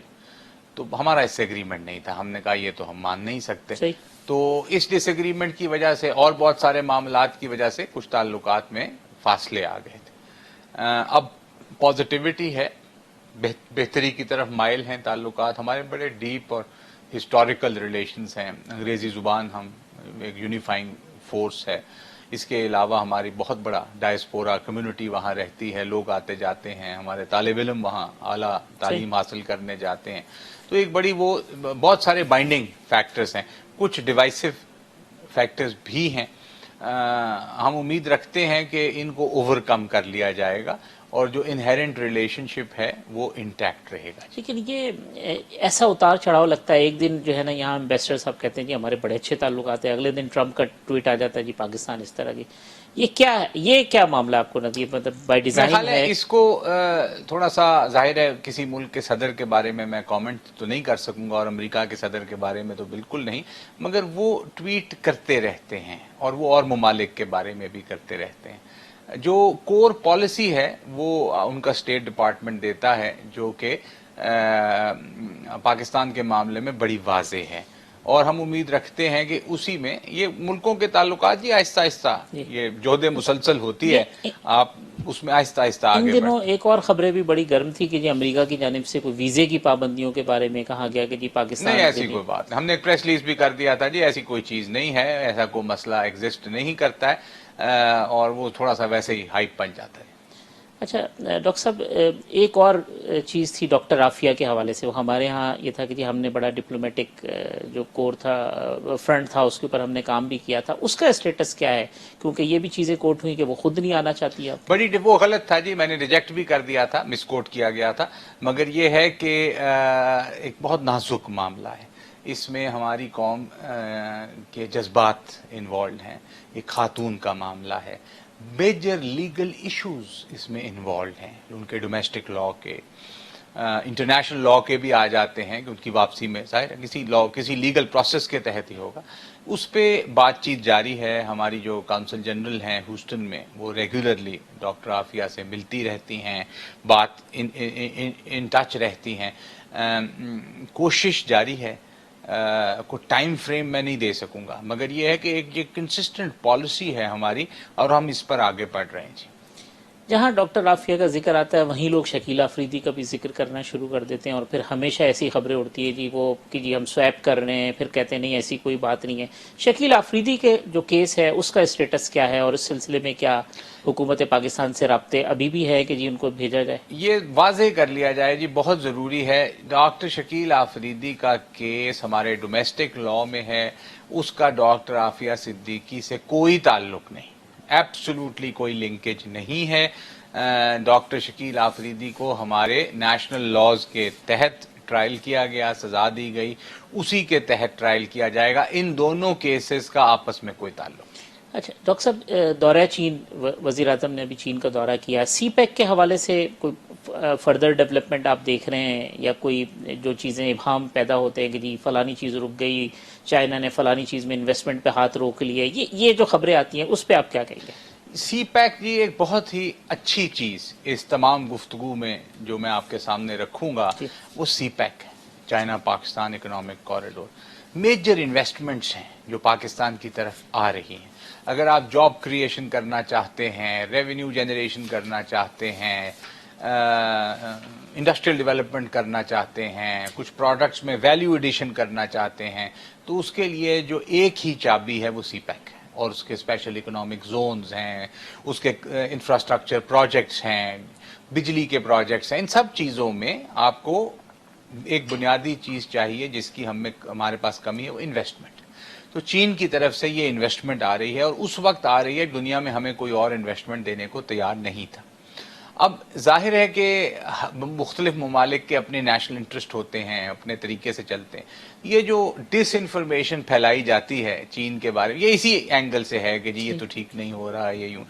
تو ہمارا اس سے ایگریمنٹ نہیں تھا. ہم نے کہا یہ تو ہم مان نہیں سکتے. صحیح. تو اس ڈس ایگریمنٹ کی وجہ سے اور بہت سارے معاملات کی وجہ سے کچھ تعلقات میں فاصلے آ گئے تھے. اب پازیٹیوٹی ہے, بہتری کی طرف مائل ہیں تعلقات. ہمارے بڑے ڈیپ اور ہسٹوریکل ریلیشنز ہیں. انگریزی زبان ہم ایک یونیفائنگ فورس ہے. اس کے علاوہ ہماری بہت بڑا ڈائسپورا کمیونٹی وہاں رہتی ہے, لوگ آتے جاتے ہیں, ہمارے طالب علم وہاں اعلیٰ تعلیم حاصل کرنے جاتے ہیں. تو ایک بڑی وہ بہت سارے بائنڈنگ فیکٹرز ہیں. کچھ ڈیوائسو فیکٹرز بھی ہیں. ہم امید رکھتے ہیں کہ ان کو اوور کم کر لیا جائے گا اور جو انہیرنٹ ریلیشن شپ ہے وہ انٹیکٹ رہے گا. لیکن یہ ایسا اتار چڑھاؤ لگتا ہے, ایک دن جو ہے نا یہاں امبیسڈر صاحب کہتے ہیں جی ہمارے بڑے اچھے تعلقات ہیں, اگلے دن ٹرمپ کا ٹویٹ آ جاتا ہے جی پاکستان اس طرح کی. یہ کیا معاملہ آپ کو نظیر مطلب بائی میرا ڈیزائن خیال ہے ہے؟ اس کو تھوڑا سا ظاہر ہے کسی ملک کے صدر کے بارے میں کامنٹ تو نہیں کر سکوں گا، اور امریکہ کے صدر کے بارے میں تو بالکل نہیں، مگر وہ ٹویٹ کرتے رہتے ہیں اور وہ اور ممالک کے بارے میں بھی کرتے رہتے ہیں۔ جو کور پالیسی ہے وہ ان کا اسٹیٹ ڈپارٹمنٹ دیتا ہے، جو کہ پاکستان کے معاملے میں بڑی واضح ہے، اور ہم امید رکھتے ہیں کہ اسی میں یہ ملکوں کے تعلقات یہ آہستہ آہستہ جی۔ یہ جہد مسلسل ہوتی ہے، یہ آپ اس میں آہستہ آہستہ ان آگے دنوں بڑھتے ہیں۔ ایک اور خبریں بھی بڑی گرم تھی کہ جی امریکہ کی جانب سے کوئی ویزے کی پابندیوں کے بارے میں کہا گیا کہ جی نہیں، پاکستان سے ایسی جی کوئی بات نہیں، ہم نے ایک پریس ریلیز بھی کر دیا تھا جی، ایسی کوئی چیز نہیں ہے، ایسا کوئی مسئلہ ایگزسٹ نہیں کرتا ہے، اور وہ تھوڑا سا ویسے ہی ہائپ بن جاتا ہے۔ اچھا ڈاکٹر صاحب ایک اور چیز تھی ڈاکٹر عافیہ کے حوالے سے، وہ ہمارے ہاں یہ تھا کہ جی ہم نے بڑا ڈپلومیٹک جو کور تھا فرنٹ تھا اس کے اوپر ہم نے کام بھی کیا تھا، اس کا اسٹیٹس کیا ہے؟ کیونکہ یہ بھی چیزیں کوٹ ہوئی کہ وہ خود نہیں آنا چاہتی اب۔ وہ غلط تھا جی، میں نے ریجیکٹ بھی کر دیا تھا، مس کوٹ کیا گیا تھا، مگر یہ ہے کہ ایک بہت نازک معاملہ ہے، اس میں ہماری قوم کے جذبات انوالوڈ ہیں، ایک خاتون کا معاملہ ہے، میجر لیگل ایشوز اس میں انوالوڈ ہیں، ان کے ڈومیسٹک لا کے انٹرنیشنل لا کے بھی آ جاتے ہیں کہ ان کی واپسی میں ظاہر ہے کسی لیگل پروسیس کے تحت ہی ہوگا، اس پہ بات چیت جاری ہے۔ ہماری جو کونسل جنرل ہیں ہیوسٹن میں، وہ ریگولرلی ڈاکٹر عافیہ سے ملتی رہتی ہیں، بات ان ٹچ رہتی ہیں، کوشش جاری ہے، کوئی ٹائم فریم میں نہیں دے سکوں گا، مگر یہ ہے کہ ایک کنسسٹنٹ پالیسی ہے ہماری، اور ہم اس پر آگے بڑھ رہے ہیں جی۔ جہاں ڈاکٹر عافیہ کا ذکر آتا ہے وہیں لوگ شکیل آفریدی کا بھی ذکر کرنا شروع کر دیتے ہیں، اور پھر ہمیشہ ایسی خبریں اڑتی ہے جی وہ کہ جی ہم سویپ کر رہے ہیں، پھر کہتے ہیں نہیں ایسی کوئی بات نہیں ہے۔ شکیل آفریدی کے جو کیس ہے اس کا اسٹیٹس کیا ہے، اور اس سلسلے میں کیا حکومت پاکستان سے رابطے ابھی بھی ہے کہ جی ان کو بھیجا جائے؟ یہ واضح کر لیا جائے جی، بہت ضروری ہے، ڈاکٹر شکیل آفریدی کا کیس ہمارے ڈومیسٹک لا میں ہے، اس کا ڈاکٹر عافیہ صدیقی سے کوئی تعلق نہیں، ایبسولوٹلی کوئی لنکیج نہیں ہے۔ ڈاکٹر شکیل آفریدی کو ہمارے نیشنل لاز کے تحت ٹرائل کیا گیا، سزا دی گئی، اسی کے تحت ٹرائل کیا جائے گا، ان دونوں کیسز کا آپس میں کوئی تعلق نہیں۔ اچھا ڈاکٹر صاحب دورہ چین، وزیر اعظم نے ابھی چین کا دورہ کیا، سی پیک کے حوالے سے کوئی فردر ڈیولپمنٹ آپ دیکھ رہے ہیں، یا کوئی جو چیزیں ابہام پیدا ہوتے ہیں کہ جی فلانی چیز رک گئی، چائنا نے فلانی چیز میں انویسٹمنٹ پہ ہاتھ روک لیے، یہ جو خبریں آتی ہیں اس پہ آپ کیا کہیں گے؟ سی پیک جی ایک بہت ہی اچھی چیز اس تمام گفتگو میں جو میں آپ کے سامنے رکھوں گا، جی۔ وہ سی پیک ہے، China Pakistan economic corridor, major investments ہیں جو پاکستان کی طرف آ رہی ہیں۔ اگر آپ جاب کریشن کرنا چاہتے ہیں، ریونیو جنریشن کرنا چاہتے ہیں، انڈسٹریل ڈیولپمنٹ کرنا چاہتے ہیں، کچھ پروڈکٹس میں ویلیو ایڈیشن کرنا چاہتے ہیں، تو اس کے لیے جو ایک ہی چابی ہے وہ سی پیک ہے، اور اس کے اسپیشل اکنامک زونز ہیں، اس کے انفراسٹرکچر پروجیکٹس ہیں، بجلی کے پروجیکٹس ہیں، ان سب چیزوں میں آپ کو ایک بنیادی چیز چاہیے جس کی ہمارے پاس کمی ہے، وہ انویسٹمنٹ۔ تو چین کی طرف سے یہ انویسٹمنٹ آ رہی ہے، اور اس وقت آ رہی ہے دنیا میں ہمیں کوئی اور انویسٹمنٹ دینے کو تیار نہیں تھا۔ اب ظاہر ہے کہ مختلف ممالک کے اپنے نیشنل انٹرسٹ ہوتے ہیں، اپنے طریقے سے چلتے ہیں، یہ جو ڈس انفارمیشن پھیلائی جاتی ہے چین کے بارے میں، یہ اسی اینگل سے ہے کہ جی یہ تو ٹھیک نہیں ہو رہا ہے، یہ یوں،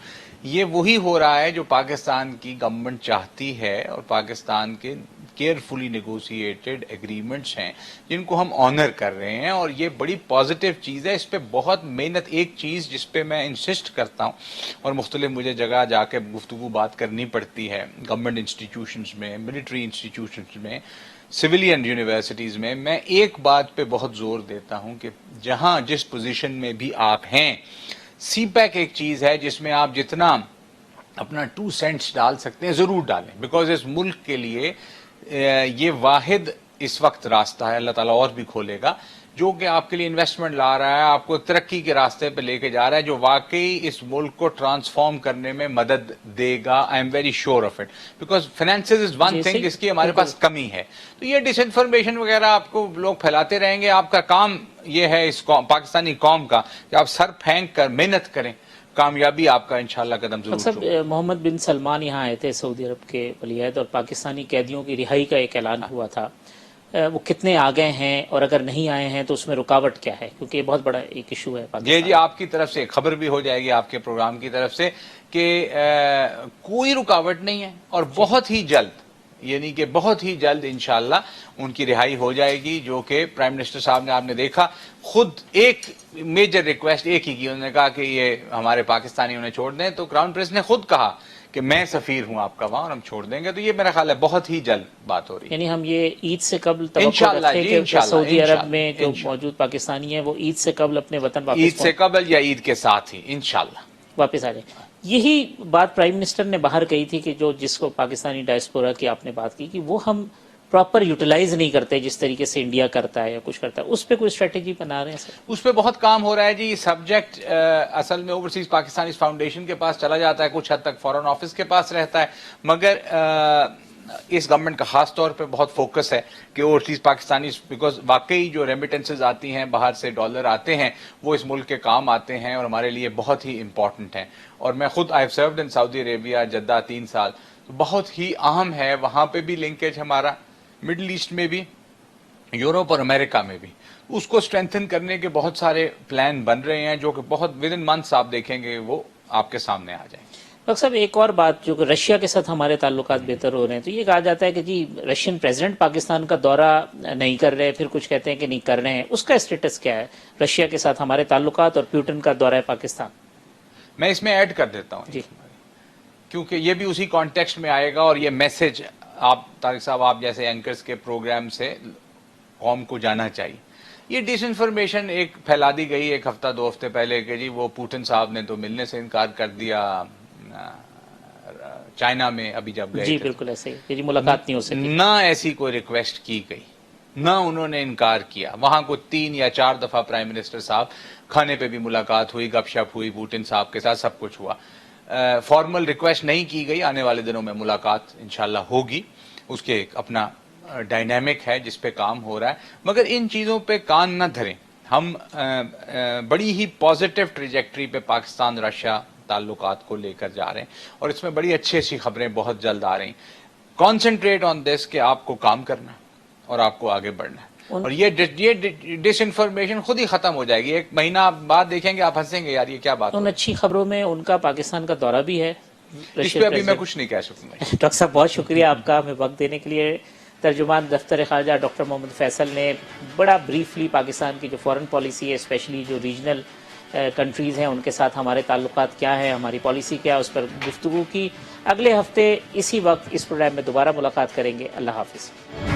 یہ وہی ہو رہا ہے جو پاکستان کی گورنمنٹ چاہتی ہے، اور پاکستان کے کیئرفلی نیگوشیٹڈ ایگریمنٹس ہیں جن کو ہم آنر کر رہے ہیں، اور یہ بڑی پازیٹیو چیز ہے۔ اس پہ بہت محنت، ایک چیز جس پہ میں انسسٹ کرتا ہوں، اور مختلف مجھے جگہ جا کے گفتگو بات کرنی پڑتی ہے، گورنمنٹ انسٹیٹیوشنز میں، ملٹری انسٹیٹیوشنز میں، سویلین یونیورسٹیز میں ایک بات پہ بہت زور دیتا ہوں کہ جہاں جس پوزیشن میں بھی آپ ہیں، سی پیک ایک چیز ہے جس میں آپ جتنا اپنا 2 سینٹس ڈال سکتے ہیں ضرور ڈالیں، بیکاز اس ملک کے لیے یہ واحد اس وقت راستہ ہے، اللہ تعالیٰ اور بھی کھولے گا، جو کہ آپ کے لیے انویسٹمنٹ لا رہا ہے، آپ کو ایک ترقی کے راستے پہ لے کے جا رہا ہے، جو واقعی اس ملک کو ٹرانسفارم کرنے میں مدد دے گا۔ I am very sure of it, because finances is one thing جس کی ہمارے پاس کمی ہے۔ تو یہ ڈس انفارمیشن وغیرہ آپ کو لوگ پھیلاتے رہیں گے، آپ کا کام یہ ہے اس پاکستانی قوم کا کہ آپ سر پھینک کر محنت کریں، کامیابی آپ کا انشاءاللہ قدم ضرور مقصد چومے۔ محمد بن سلمان یہاں آئے تھے سعودی عرب کے ولی عہد، اور پاکستانی قیدیوں کی رہائی کا ایک اعلان ہوا تھا، وہ کتنے آ گئے ہیں اور اگر نہیں آئے ہیں تو اس میں رکاوٹ کیا ہے، کیونکہ یہ بہت بڑا ایک ایشو ہے پاکستان جی آپ کی طرف سے ایک خبر بھی ہو جائے گی آپ کے پروگرام کی طرف سے کہ کوئی رکاوٹ نہیں ہے اور بہت ہی جلد، یعنی کہ بہت ہی جلد انشاءاللہ ان کی رہائی ہو جائے گی، جو کہ پرائم منسٹر صاحب نے آپ نے دیکھا خود ایک میجر ریکویسٹ ایک ہی کی، انہوں نے کہا کہ یہ ہمارے پاکستانی انہیں چھوڑ دیں، تو کراؤن پرنس نے خود کہا کہ میں سفیر ہوں آپ کا وہاں اور ہم چھوڑ دیں گے، تو یہ میرا خیال ہے بہت ہی جلد بات ہو رہی ہے۔ یعنی ہم یہ عید سے قبل توقع انشاءاللہ رکھیں جی، کہ انشاءاللہ، سعودی عرب انشاءاللہ، میں جو انشاءاللہ۔ موجود پاکستانی ہیں وہ عید سے قبل اپنے وطن عید سے قبل یا عید کے ساتھ ہی انشاءاللہ واپس آ جائیں۔ یہی بات پرائم منسٹر نے باہر کہی تھی کہ جس کو پاکستانی ڈائسپورا کی آپ نے بات کی کہ وہ ہم پراپر یوٹیلائز نہیں کرتے جس طریقے سے انڈیا کرتا ہے یا کچھ کرتا ہے، اس پہ کوئی اسٹریٹجی بنا رہے ہیں سر؟ اس پہ بہت کام ہو رہا ہے جی۔ یہ سبجیکٹ اصل میں اوورسیز پاکستانی فاؤنڈیشن کے پاس چلا جاتا ہے، کچھ حد تک فارن آفس کے پاس رہتا ہے، مگر اس گورنمنٹ کا خاص طور پہ بہت فوکس ہے کہ اوورسیز پاکستانی، بیکاز واقعی جو ریمیٹنسز آتی ہیں باہر سے، ڈالر آتے ہیں، وہ اس ملک کے کام آتے ہیں اور ہمارے لیے بہت ہی امپورٹنٹ ہیں۔ اور میں خود I have served in Saudi Arabia, Jeddah 3 سال، تو بہت ہی اہم ہے، وہاں پہ بھی لنکیج ہمارا، مڈل ایسٹ میں بھی، یورپ اور امریکہ میں بھی، اس کو اسٹرینتھن کرنے کے بہت سارے پلان بن رہے ہیں جو کہ بہت ود ان منتھس آپ دیکھیں گے وہ آپ کے سامنے آ جائیں گے۔ ڈاکٹر صاحب ایک اور بات، جو کہ رشیا کے ساتھ ہمارے تعلقات بہتر ہو رہے ہیں، تو یہ کہا جاتا ہے کہ جی رشین پریزیڈنٹ پاکستان کا دورہ نہیں کر رہے، پھر کچھ کہتے ہیں کہ نہیں کر رہے ہیں، اس کا اسٹیٹس کیا ہے رشیا کے ساتھ ہمارے تعلقات اور پیوٹن کا دورہ پاکستان؟ میں اس میں ایڈ کر دیتا ہوں جی کیونکہ یہ بھی اسی کانٹیکسٹ میں آئے گا، اور یہ میسج آپ طارق صاحب، آپ جیسے اینکرز کے پروگرام سے قوم کو جانا چاہیے۔ یہ ڈس انفارمیشن ایک پھیلا دی گئی ایک ہفتہ 2 ہفتے پہلے کہ جی وہ پوٹن صاحب نے تو ملنے سے انکار کر دیا چائنا میں ابھی جب گئے جی تھے، بالکل ایسے ہی کہ جی ملاقات نہیں ہو سکی۔ نہ ایسی کوئی ریکویسٹ کی گئی، نہ انہوں نے انکار کیا۔ وہاں کو 3 یا 4 دفعہ پرائم منسٹر صاحب کھانے پہ بھی ملاقات ہوئی، گپ شپ ہوئی پوٹن صاحب کے ساتھ، سب کچھ ہوا۔ فارمل ریکویسٹ نہیں کی گئی، آنے والے دنوں میں ملاقات انشاءاللہ ہوگی، اس کے ایک اپنا ڈائنامک ہے جس پہ کام ہو رہا ہے، مگر ان چیزوں پہ کان نہ دھریں۔ ہم بڑی ہی پازیٹیو ٹریجیکٹری پہ پاکستان رشیا تعلقات کو لے کر جا رہے ہیں، اور اس میں بڑی اچھی اچھی خبریں بہت جلد آ رہی ہیں۔ کانسنٹریٹ آن دس کہ آپ کو کام کرنا ہے اور آپ کو آگے بڑھنا ہے، اور یہ ڈس انفارمیشن خود ہی ختم ہو جائے گی۔ 1 مہینہ بعد دیکھیں گے آپ ہنسیں گے، یار یہ کیا بات ان ہے۔ اچھی خبروں میں ان کا پاکستان کا دورہ بھی ہے۔ اس پہ ابھی میں کچھ نہیں کہہ سکوں گا۔ ڈاکٹر صاحب بہت شکریہ آپ کا ہمیں وقت دینے کے لیے۔ ترجمان دفتر خارجہ ڈاکٹر محمد فیصل نے بڑا بریفلی پاکستان کی جو فارن پالیسی ہے، اسپیشلی جو ریجنل کنٹریز ہیں ان کے ساتھ ہمارے تعلقات کیا ہیں، ہماری پالیسی کیا ہے، اس پر گفتگو کی۔ اگلے ہفتے اسی وقت اس پروگرام میں دوبارہ ملاقات کریں گے۔ اللہ حافظ۔